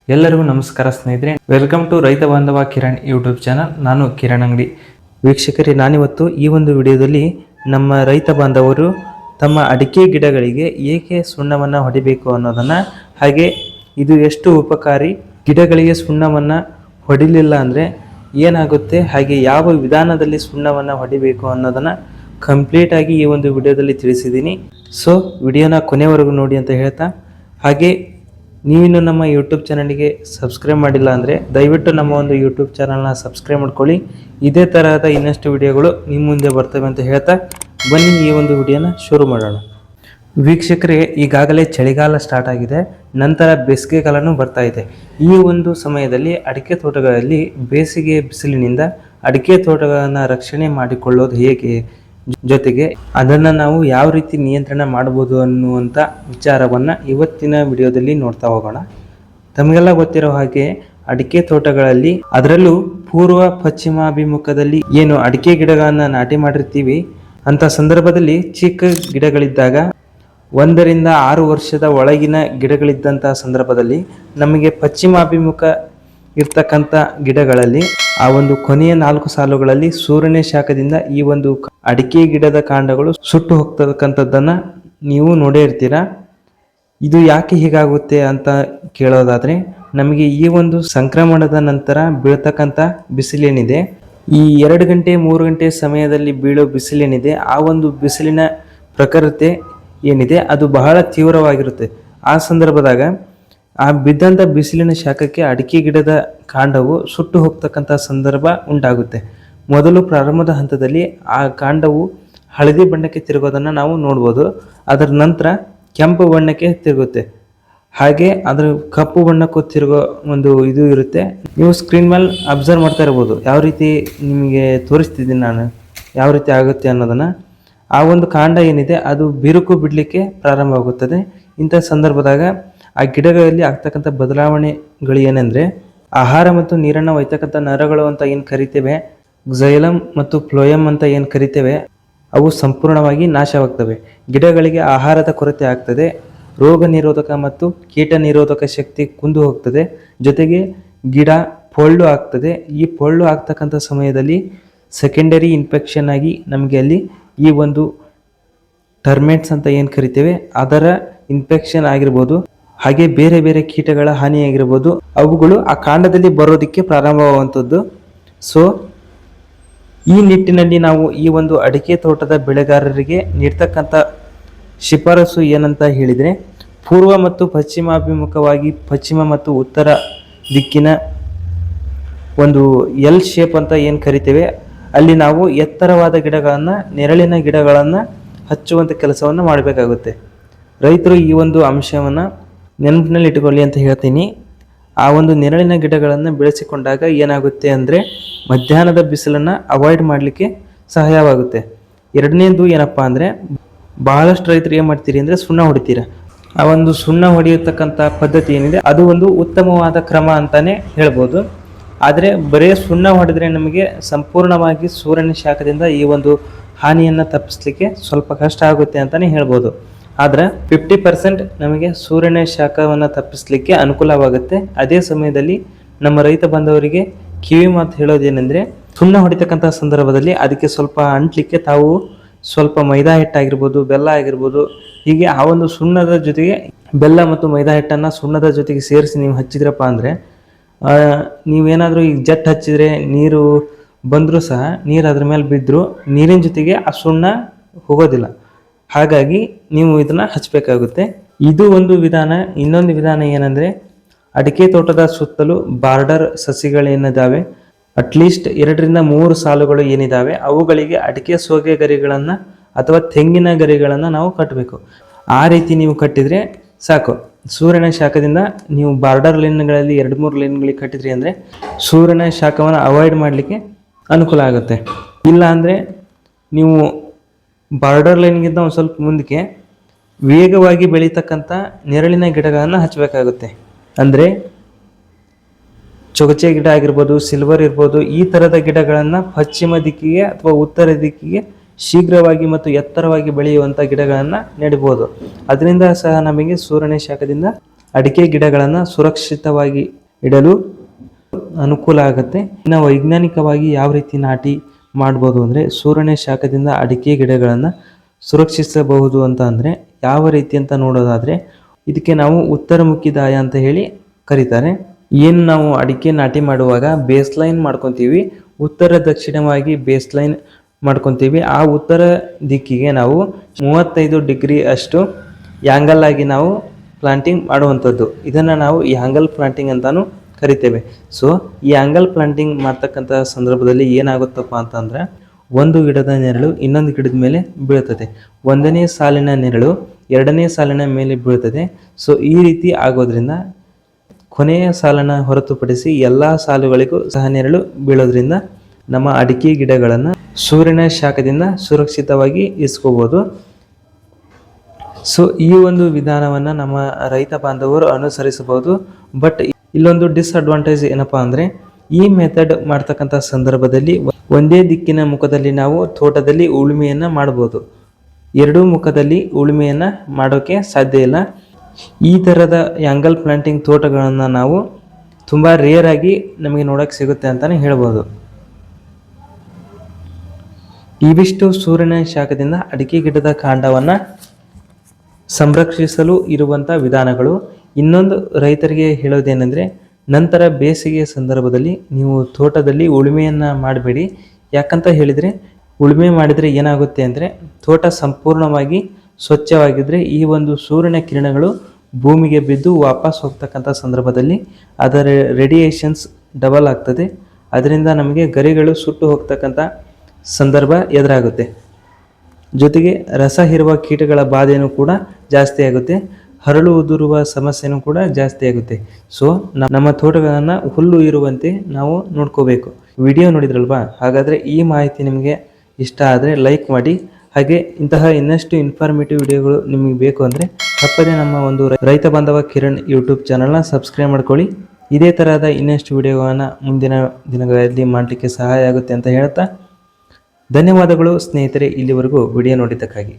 ಎಲ್ಲರಿಗೂ ನಮಸ್ಕಾರ ಸ್ನೇಹಿತರೆ, ವೆಲ್ಕಮ್ ಟು ರೈತ ಬಾಂಧವ ಕಿರಣ್ ಯೂಟ್ಯೂಬ್ ಚಾನಲ್. ನಾನು ಕಿರಣ್ ಅಂಗಡಿ. ವೀಕ್ಷಕರೇ, ನಾನಿವತ್ತು ಈ ಒಂದು ವಿಡಿಯೋದಲ್ಲಿ ನಮ್ಮ ರೈತ ಬಾಂಧವರು ತಮ್ಮ ಅಡಿಕೆ ಗಿಡಗಳಿಗೆ ಏಕೆ ಸುಣ್ಣವನ್ನು ಹೊಡಿಬೇಕು ಅನ್ನೋದನ್ನು, ಹಾಗೆ ಇದು ಎಷ್ಟು ಉಪಕಾರಿ, ಗಿಡಗಳಿಗೆ ಸುಣ್ಣವನ್ನು ಹೊಡಿಲಿಲ್ಲ ಅಂದರೆ ಏನಾಗುತ್ತೆ, ಹಾಗೆ ಯಾವ ವಿಧಾನದಲ್ಲಿ ಸುಣ್ಣವನ್ನು ಹೊಡಿಬೇಕು ಅನ್ನೋದನ್ನು ಕಂಪ್ಲೀಟಾಗಿ ಈ ಒಂದು ವಿಡಿಯೋದಲ್ಲಿ ತಿಳಿಸಿದ್ದೀನಿ. ಸೊ ವಿಡಿಯೋನ ಕೊನೆವರೆಗೂ ನೋಡಿ ಅಂತ ಹೇಳ್ತಾ, ಹಾಗೆ ನೀವಿನ್ನು ನಮ್ಮ ಯೂಟ್ಯೂಬ್ ಚಾನಲ್ಗೆ ಸಬ್ಸ್ಕ್ರೈಬ್ ಮಾಡಿಲ್ಲ ಅಂದರೆ ದಯವಿಟ್ಟು ನಮ್ಮ ಒಂದು ಯೂಟ್ಯೂಬ್ ಚಾನಲ್ನ ಸಬ್ಸ್ಕ್ರೈಬ್ ಮಾಡ್ಕೊಳ್ಳಿ. ಇದೇ ತರಹದ ಇನ್ನಷ್ಟು ವಿಡಿಯೋಗಳು ನಿಮ್ಮ ಮುಂದೆ ಬರ್ತವೆ ಅಂತ ಹೇಳ್ತಾ ಬನ್ನಿ ಈ ಒಂದು ವಿಡಿಯೋನ ಶುರು ಮಾಡೋಣ. ವೀಕ್ಷಕರೇ, ಈಗಾಗಲೇ ಚಳಿಗಾಲ ಸ್ಟಾರ್ಟ್ ಆಗಿದೆ, ನಂತರ ಬೇಸಿಗೆಗಾಲನೂ ಬರ್ತಾ ಇದೆ. ಈ ಒಂದು ಸಮಯದಲ್ಲಿ ಅಡಿಕೆ ತೋಟಗಳಲ್ಲಿ ಬೇಸಿಗೆ ಬಿಸಿಲಿನಿಂದ ಅಡಿಕೆ ತೋಟಗಳನ್ನು ರಕ್ಷಣೆ ಮಾಡಿಕೊಳ್ಳೋದು ಹೇಗೆ, ಜೊತೆಗೆ ಅದನ್ನು ನಾವು ಯಾವ ರೀತಿ ನಿಯಂತ್ರಣ ಮಾಡಬಹುದು ಅನ್ನುವಂಥ ವಿಚಾರವನ್ನು ಇವತ್ತಿನ ವಿಡಿಯೋದಲ್ಲಿ ನೋಡ್ತಾ ಹೋಗೋಣ. ತಮಗೆಲ್ಲ ಗೊತ್ತಿರೋ ಹಾಗೆ ಅಡಿಕೆ ತೋಟಗಳಲ್ಲಿ, ಅದರಲ್ಲೂ ಪೂರ್ವ ಪಶ್ಚಿಮಾಭಿಮುಖದಲ್ಲಿ ಏನು ಅಡಿಕೆ ಗಿಡಗಳನ್ನು ನಾಟಿ ಮಾಡಿರ್ತೀವಿ ಅಂತ ಸಂದರ್ಭದಲ್ಲಿ ಚಿಕ್ಕ ಗಿಡಗಳಿದ್ದಾಗ 1 ರಿಂದ 6 ವರ್ಷದ ಒಳಗಿನ ಗಿಡಗಳಿದ್ದಂಥ ಸಂದರ್ಭದಲ್ಲಿ ನಮಗೆ ಪಶ್ಚಿಮಾಭಿಮುಖ ಇರ್ತಕ್ಕಂಥ ಗಿಡಗಳಲ್ಲಿ ಆ ಒಂದು ಕೊನೆಯ 4 ಸಾಲುಗಳಲ್ಲಿ ಸೂರ್ಯನ ಶಾಖದಿಂದ ಈ ಒಂದು ಅಡಿಕೆ ಗಿಡದ ಕಾಂಡಗಳು ಸುಟ್ಟು ಹೋಗ್ತಕ್ಕಂಥದ್ದನ್ನು ನೀವು ನೋಡೇ ಇರ್ತೀರಾ. ಇದು ಯಾಕೆ ಹೀಗಾಗುತ್ತೆ ಅಂತ ಕೇಳೋದಾದರೆ, ನಮಗೆ ಈ ಒಂದು ಸಂಕ್ರಮಣದ ನಂತರ ಬೀಳ್ತಕ್ಕಂಥ ಬಿಸಿಲೇನಿದೆ, ಈ 2 ಗಂಟೆ 3 ಗಂಟೆ ಸಮಯದಲ್ಲಿ ಬೀಳೋ ಬಿಸಿಲೇನಿದೆ, ಆ ಒಂದು ಬಿಸಿಲಿನ ಪ್ರಖರತೆ ಏನಿದೆ ಅದು ಬಹಳ ತೀವ್ರವಾಗಿರುತ್ತೆ. ಆ ಸಂದರ್ಭದಾಗ ಆ ಬಿದ್ದಂಥ ಬಿಸಿಲಿನ ಶಾಖಕ್ಕೆ ಅಡಿಕೆ ಗಿಡದ ಕಾಂಡವು ಸುಟ್ಟು ಹೋಗ್ತಕ್ಕಂಥ ಸಂದರ್ಭ ಉಂಟಾಗುತ್ತೆ. ಮೊದಲು ಪ್ರಾರಂಭದ ಹಂತದಲ್ಲಿ ಆ ಕಾಂಡವು ಹಳದಿ ಬಣ್ಣಕ್ಕೆ ತಿರುಗೋದನ್ನು ನಾವು ನೋಡ್ಬೋದು. ಅದರ ನಂತರ ಕೆಂಪು ಬಣ್ಣಕ್ಕೆ ತಿರುಗುತ್ತೆ, ಹಾಗೆ ಅದರ ಕಪ್ಪು ಬಣ್ಣಕ್ಕೂ ತಿರುಗೋ ಒಂದು ಇದು ಇರುತ್ತೆ. ನೀವು ಸ್ಕ್ರೀನ್ ಮೇಲೆ ಅಬ್ಸರ್ವ್ ಮಾಡ್ತಾ ಇರ್ಬೋದು, ಯಾವ ರೀತಿ ನಿಮಗೆ ತೋರಿಸ್ತಿದ್ದೀನಿ ನಾನು ಯಾವ ರೀತಿ ಆಗುತ್ತೆ ಅನ್ನೋದನ್ನು. ಆ ಒಂದು ಕಾಂಡ ಏನಿದೆ ಅದು ಬಿರುಕು ಬಿಡಲಿಕ್ಕೆ ಪ್ರಾರಂಭವಾಗುತ್ತದೆ. ಇಂಥ ಸಂದರ್ಭದಾಗ ಆ ಗಿಡಗಳಲ್ಲಿ ಆಗ್ತಕ್ಕಂಥ ಬದಲಾವಣೆಗಳು ಏನೆಂದರೆ, ಆಹಾರ ಮತ್ತು ನೀರನ್ನು ಒಯ್ತಕ್ಕಂಥ ನರಗಳು ಅಂತ ಏನು ಕರಿತೇವೆ, ಝೈಲಮ್ ಮತ್ತು ಫ್ಲೋಯಮ್ ಅಂತ ಏನು ಕರಿತೇವೆ, ಅವು ಸಂಪೂರ್ಣವಾಗಿ ನಾಶವಾಗ್ತವೆ. ಗಿಡಗಳಿಗೆ ಆಹಾರದ ಕೊರತೆ ಆಗ್ತದೆ, ರೋಗ ನಿರೋಧಕ ಮತ್ತು ಕೀಟ ನಿರೋಧಕ ಶಕ್ತಿ ಕುಂದು ಹೋಗ್ತದೆ, ಜೊತೆಗೆ ಗಿಡ ಪೊಳ್ಳು ಆಗ್ತದೆ. ಈ ಪೊಳ್ಳು ಆಗ್ತಕ್ಕಂಥ ಸಮಯದಲ್ಲಿ ಸೆಕೆಂಡರಿ ಇನ್ಫೆಕ್ಷನ್ ಆಗಿ ನಮಗೆ ಅಲ್ಲಿ ಈ ಒಂದು ಟರ್ಮೇಟ್ಸ್ ಅಂತ ಏನು ಕರಿತೇವೆ ಅದರ ಇನ್ಫೆಕ್ಷನ್ ಆಗಿರ್ಬೋದು, ಹಾಗೆ ಬೇರೆ ಬೇರೆ ಕೀಟಗಳ ಹಾನಿಯಾಗಿರ್ಬೋದು, ಅವುಗಳು ಆ ಕಾಂಡದಲ್ಲಿ ಬರೋದಕ್ಕೆ ಪ್ರಾರಂಭವಾಗುವಂಥದ್ದು. ಸೊ ಈ ನಿಟ್ಟಿನಲ್ಲಿ ನಾವು ಈ ಒಂದು ಅಡಿಕೆ ತೋಟದ ಬೆಳೆಗಾರರಿಗೆ ನೀಡ್ತಕ್ಕಂಥ ಶಿಫಾರಸು ಏನಂತ ಹೇಳಿದರೆ, ಪೂರ್ವ ಮತ್ತು ಪಶ್ಚಿಮಾಭಿಮುಖವಾಗಿ ಪಶ್ಚಿಮ ಮತ್ತು ಉತ್ತರ ದಿಕ್ಕಿನ ಒಂದು ಎಲ್ ಶೇಪ್ ಅಂತ ಏನು ಕರಿತೇವೆ, ಅಲ್ಲಿ ನಾವು ಎತ್ತರವಾದ ಗಿಡಗಳನ್ನು, ನೆರಳಿನ ಗಿಡಗಳನ್ನು ಹಚ್ಚುವಂಥ ಕೆಲಸವನ್ನು ಮಾಡಬೇಕಾಗುತ್ತೆ. ರೈತರು ಈ ಒಂದು ಅಂಶವನ್ನು ನೆನಪಿನಲ್ಲಿ ಇಟ್ಟುಕೊಳ್ಳಿ ಅಂತ ಹೇಳ್ತೀನಿ. ಆ ಒಂದು ನೆರಳಿನ ಗಿಡಗಳನ್ನು ಬೆಳೆಸಿಕೊಂಡಾಗ ಏನಾಗುತ್ತೆ ಅಂದರೆ, ಮಧ್ಯಾಹ್ನದ ಬಿಸಿಲನ್ನು ಅವಾಯ್ಡ್ ಮಾಡಲಿಕ್ಕೆ ಸಹಾಯವಾಗುತ್ತೆ. ಎರಡನೇದು ಏನಪ್ಪ ಅಂದರೆ, ಬಹಳಷ್ಟು ರೈತರು ಏನು ಮಾಡ್ತೀರಿ ಅಂದರೆ ಸುಣ್ಣ ಹೊಡಿತೀರ. ಆ ಒಂದು ಸುಣ್ಣ ಹೊಡೆಯತಕ್ಕಂಥ ಪದ್ಧತಿ ಏನಿದೆ ಅದು ಒಂದು ಉತ್ತಮವಾದ ಕ್ರಮ ಅಂತಲೇ ಹೇಳ್ಬೋದು. ಆದರೆ ಬರೀ ಸುಣ್ಣ ಹೊಡೆದ್ರೆ ನಮಗೆ ಸಂಪೂರ್ಣವಾಗಿ ಸೂರ್ಯನ ಶಾಖದಿಂದ ಈ ಒಂದು ಹಾನಿಯನ್ನು ತಪ್ಪಿಸ್ಲಿಕ್ಕೆ ಸ್ವಲ್ಪ ಕಷ್ಟ ಆಗುತ್ತೆ ಅಂತಲೇ ಹೇಳ್ಬೋದು. ಆದರೆ 50% ನಮಗೆ ಸೂರ್ಯನ ಶಾಖವನ್ನು ತಪ್ಪಿಸಲಿಕ್ಕೆ ಅನುಕೂಲವಾಗುತ್ತೆ. ಅದೇ ಸಮಯದಲ್ಲಿ ನಮ್ಮ ರೈತ ಬಾಂಧವರಿಗೆ ಕಿವಿ ಮಾತು ಹೇಳೋದೇನೆಂದರೆ, ಸುಣ್ಣ ಹೊಡಿತಕ್ಕಂಥ ಸಂದರ್ಭದಲ್ಲಿ ಅದಕ್ಕೆ ಸ್ವಲ್ಪ ಅಂಟ್ಲಿಕ್ಕೆ ತಾವು ಸ್ವಲ್ಪ ಮೈದಾ ಹಿಟ್ಟಾಗಿರ್ಬೋದು, ಬೆಲ್ಲ ಆಗಿರ್ಬೋದು, ಹೀಗೆ ಆ ಒಂದು ಸುಣ್ಣದ ಜೊತೆಗೆ ಬೆಲ್ಲ ಮತ್ತು ಮೈದಾ ಹಿಟ್ಟನ್ನು ಸುಣ್ಣದ ಜೊತೆಗೆ ಸೇರಿಸಿ ನೀವು ಹಚ್ಚಿದ್ರಪ್ಪ ಅಂದರೆ, ನೀವೇನಾದರೂ ಈಗ ಜಟ್ ಹಚ್ಚಿದರೆ ನೀರು ಬಂದರೂ ಸಹ ನೀರು ಅದ್ರ ಮೇಲೆ ಬಿದ್ದರೂ ನೀರಿನ ಜೊತೆಗೆ ಆ ಸುಣ್ಣ ಹೋಗೋದಿಲ್ಲ. ಹಾಗಾಗಿ ನೀವು ಇದನ್ನು ಹಚ್ಚಬೇಕಾಗುತ್ತೆ. ಇದು ಒಂದು ವಿಧಾನ. ಇನ್ನೊಂದು ವಿಧಾನ ಏನಂದರೆ, ಅಡಿಕೆ ತೋಟದ ಸುತ್ತಲೂ ಬಾರ್ಡರ್ ಸಸಿಗಳೇನಿದ್ದಾವೆ, ಅಟ್ಲೀಸ್ಟ್ 2 ರಿಂದ 3 ಸಾಲುಗಳು ಏನಿದ್ದಾವೆ, ಅವುಗಳಿಗೆ ಅಡಿಕೆ ಸೋಗೆ ಗರಿಗಳನ್ನು ಅಥವಾ ತೆಂಗಿನ ಗರಿಗಳನ್ನು ನಾವು ಕಟ್ಟಬೇಕು. ಆ ರೀತಿ ನೀವು ಕಟ್ಟಿದರೆ ಸಾಕು. ಸೂರ್ಯನ ಶಾಖದಿಂದ ನೀವು ಬಾರ್ಡರ್ ಲೈನ್ಗಳಲ್ಲಿ 2-3 ಲೈನ್ಗಳಿಗೆ ಕಟ್ಟಿದ್ರಿ ಅಂದರೆ ಸೂರ್ಯನ ಶಾಖವನ್ನು ಅವಾಯ್ಡ್ ಮಾಡಲಿಕ್ಕೆ ಅನುಕೂಲ ಆಗುತ್ತೆ. ಇಲ್ಲ ಅಂದರೆ ನೀವು ಬಾರ್ಡರ್ ಲೈನ್ಗಿಂತ ಒಂದು ಸ್ವಲ್ಪ ಮುಂದಕ್ಕೆ ವೇಗವಾಗಿ ಬೆಳೀತಕ್ಕಂಥ ನೆರಳಿನ ಗಿಡಗಳನ್ನು ಹಚ್ಚಬೇಕಾಗುತ್ತೆ. ಅಂದರೆ ಚೊಗಚೆ ಗಿಡ ಆಗಿರ್ಬೋದು, ಸಿಲ್ವರ್ ಇರ್ಬೋದು, ಈ ಥರದ ಗಿಡಗಳನ್ನು ಪಶ್ಚಿಮ ದಿಕ್ಕಿಗೆ ಅಥವಾ ಉತ್ತರ ದಿಕ್ಕಿಗೆ ಶೀಘ್ರವಾಗಿ ಮತ್ತು ಎತ್ತರವಾಗಿ ಬೆಳೆಯುವಂಥ ಗಿಡಗಳನ್ನು ನೆಡ್ಬೋದು. ಅದರಿಂದ ಸಹ ನಮಗೆ ಸೂರ್ಯನ ಶಾಖದಿಂದ ಅಡಿಕೆ ಗಿಡಗಳನ್ನು ಸುರಕ್ಷಿತವಾಗಿ ಇಡಲು ಅನುಕೂಲ ಆಗುತ್ತೆ. ಇನ್ನು ವೈಜ್ಞಾನಿಕವಾಗಿ ಯಾವ ರೀತಿ ನಾಟಿ ಮಾಡ್ಬೋದು ಅಂದರೆ ಸೂರ್ಯನ ಶಾಖದಿಂದ ಅಡಿಕೆ ಗಿಡಗಳನ್ನು ಸುರಕ್ಷಿಸಬಹುದು ಅಂತ ಅಂದರೆ ಯಾವ ರೀತಿ ಅಂತ ನೋಡೋದಾದರೆ ಇದಕ್ಕೆ ನಾವು ಉತ್ತರಮುಖಿ ದಾಯ ಅಂತ ಹೇಳಿ ಕರೀತಾರೆ. ಏನು ನಾವು ಅಡಿಕೆ ನಾಟಿ ಮಾಡುವಾಗ ಬೇಸ್ ಲೈನ್ ಮಾಡ್ಕೊತೀವಿ, ಉತ್ತರ ದಕ್ಷಿಣವಾಗಿ ಬೇಸ್ ಲೈನ್ ಮಾಡ್ಕೊತೀವಿ. ಆ ಉತ್ತರ ದಿಕ್ಕಿಗೆ ನಾವು 35 ಡಿಗ್ರಿ ಅಷ್ಟು ಯಾಂಗಲ್ ಆಗಿ ನಾವು ಪ್ಲಾಂಟಿಂಗ್ ಮಾಡುವಂಥದ್ದು. ಇದನ್ನು ನಾವು ಯಾಂಗಲ್ ಪ್ಲಾಂಟಿಂಗ್ ಅಂತಾನು ಕರಿತೇವೆ. ಸೊ ಈ ಆಂಗಲ್ ಪ್ಲಾಂಟಿಂಗ್ ಮಾಡ್ತಕ್ಕಂಥ ಸಂದರ್ಭದಲ್ಲಿ ಏನಾಗುತ್ತಪ್ಪ ಅಂತಂದ್ರೆ ಒಂದು ಗಿಡದ ನೆರಳು ಇನ್ನೊಂದು ಗಿಡದ ಮೇಲೆ ಬೀಳ್ತದೆ, ಒಂದನೇ ಸಾಲಿನ ನೆರಳು ಎರಡನೇ ಸಾಲಿನ ಮೇಲೆ ಬೀಳ್ತದೆ. ಸೊ ಈ ರೀತಿ ಆಗೋದ್ರಿಂದ ಕೊನೆಯ ಸಾಲನ್ನು ಹೊರತುಪಡಿಸಿ ಎಲ್ಲ ಸಾಲುಗಳಿಗೂ ಸಹ ನೆರಳು ಬೀಳೋದ್ರಿಂದ ನಮ್ಮ ಅಡಿಕೆ ಗಿಡಗಳನ್ನು ಸೂರ್ಯನ ಶಾಖದಿಂದ ಸುರಕ್ಷಿತವಾಗಿ ಇಸ್ಕೋಬೋದು. ಸೊ ಈ ಒಂದು ವಿಧಾನವನ್ನು ನಮ್ಮ ರೈತ ಬಾಂಧವರು ಅನುಸರಿಸಬಹುದು. ಬಟ್ ಇಲ್ಲೊಂದು ಡಿಸ್ಅಡ್ವಾಂಟೇಜ್ ಏನಪ್ಪಾ ಅಂದರೆ ಈ ಮೆಥಡ್ ಮಾಡ್ತಕ್ಕಂಥ ಸಂದರ್ಭದಲ್ಲಿ ಒಂದೇ ದಿಕ್ಕಿನ ಮುಖದಲ್ಲಿ ನಾವು ತೋಟದಲ್ಲಿ ಉಳುಮೆಯನ್ನು ಮಾಡ್ಬೋದು, ಎರಡೂ ಮುಖದಲ್ಲಿ ಉಳುಮೆಯನ್ನು ಮಾಡೋಕ್ಕೆ ಸಾಧ್ಯ ಇಲ್ಲ. ಈ ಥರದ ಆಂಗಲ್ ಪ್ಲಾಂಟಿಂಗ್ ತೋಟಗಳನ್ನು ನಾವು ತುಂಬ ರೇರ್ ಆಗಿ ನಮಗೆ ನೋಡೋಕ್ಕೆ ಸಿಗುತ್ತೆ ಅಂತಲೇ ಹೇಳ್ಬೋದು. ಇವಿಷ್ಟು ಸೂರ್ಯನ ಶಾಖದಿಂದ ಅಡಿಕೆ ಗಿಡದ ಕಾಂಡವನ್ನು ಸಂರಕ್ಷಿಸಲು ಇರುವಂಥ ವಿಧಾನಗಳು. ಇನ್ನೊಂದು ರೈತರಿಗೆ ಹೇಳೋದೇನೆಂದರೆ ನಂತರ ಬೇಸಿಗೆಯ ಸಂದರ್ಭದಲ್ಲಿ ನೀವು ತೋಟದಲ್ಲಿ ಉಳುಮೆಯನ್ನು ಮಾಡಬೇಡಿ. ಯಾಕಂತ ಹೇಳಿದರೆ ಉಳುಮೆ ಮಾಡಿದರೆ ಏನಾಗುತ್ತೆ ಅಂದರೆ ತೋಟ ಸಂಪೂರ್ಣವಾಗಿ ಸ್ವಚ್ಛವಾಗಿದ್ದರೆ ಈ ಒಂದು ಸೂರ್ಯನ ಕಿರಣಗಳು ಭೂಮಿಗೆ ಬಿದ್ದು ವಾಪಸ್ ಹೋಗ್ತಕ್ಕಂಥ ಸಂದರ್ಭದಲ್ಲಿ ಅದರ ರೇಡಿಯೇಷನ್ಸ್ ಡಬಲ್ ಆಗ್ತದೆ. ಅದರಿಂದ ನಮಗೆ ಗರಿಗಳು ಸುಟ್ಟು ಹೋಗ್ತಕ್ಕಂಥ ಸಂದರ್ಭ ಎದುರಾಗುತ್ತೆ. ಜೊತೆಗೆ ರಸ ಹೀರುವ ಕೀಟಗಳ ಬಾಧೆಯೂ ಕೂಡ ಜಾಸ್ತಿ ಆಗುತ್ತೆ, ಹರಳು ಉದುರುವ ಸಮಸ್ಯೆನೂ ಕೂಡ ಜಾಸ್ತಿ ಆಗುತ್ತೆ. ಸೊ ನಮ್ಮ ತೋಟಗಳನ್ನು ಹುಲ್ಲು ಇರುವಂತೆ ನಾವು ನೋಡ್ಕೋಬೇಕು. ವಿಡಿಯೋ ನೋಡಿದ್ರಲ್ವಾ, ಹಾಗಾದರೆ ಈ ಮಾಹಿತಿ ನಿಮಗೆ ಇಷ್ಟ ಆದರೆ ಲೈಕ್ ಮಾಡಿ. ಹಾಗೆ ಇಂತಹ ಇನ್ನಷ್ಟು ಇನ್ಫಾರ್ಮೇಟಿವ್ ವಿಡಿಯೋಗಳು ನಿಮಗೆ ಬೇಕು ಅಂದರೆ ತಪ್ಪದೇ ನಮ್ಮ ಒಂದು ರೈತ ಬಾಂಧವ ಕಿರಣ್ ಯೂಟ್ಯೂಬ್ ಚಾನಲ್ನ ಸಬ್ಸ್ಕ್ರೈಬ್ ಮಾಡ್ಕೊಳ್ಳಿ. ಇದೇ ತರಹದ ಇನ್ನಷ್ಟು ವಿಡಿಯೋಗಳನ್ನು ಮುಂದಿನ ದಿನಗಳಲ್ಲಿ ಮಾಡಲಿಕ್ಕೆ ಸಹಾಯ ಆಗುತ್ತೆ ಅಂತ ಹೇಳ್ತಾ ಧನ್ಯವಾದಗಳು ಸ್ನೇಹಿತರೆ, ಇಲ್ಲಿವರೆಗೂ ವಿಡಿಯೋ ನೋಡಿದ್ದಕ್ಕಾಗಿ.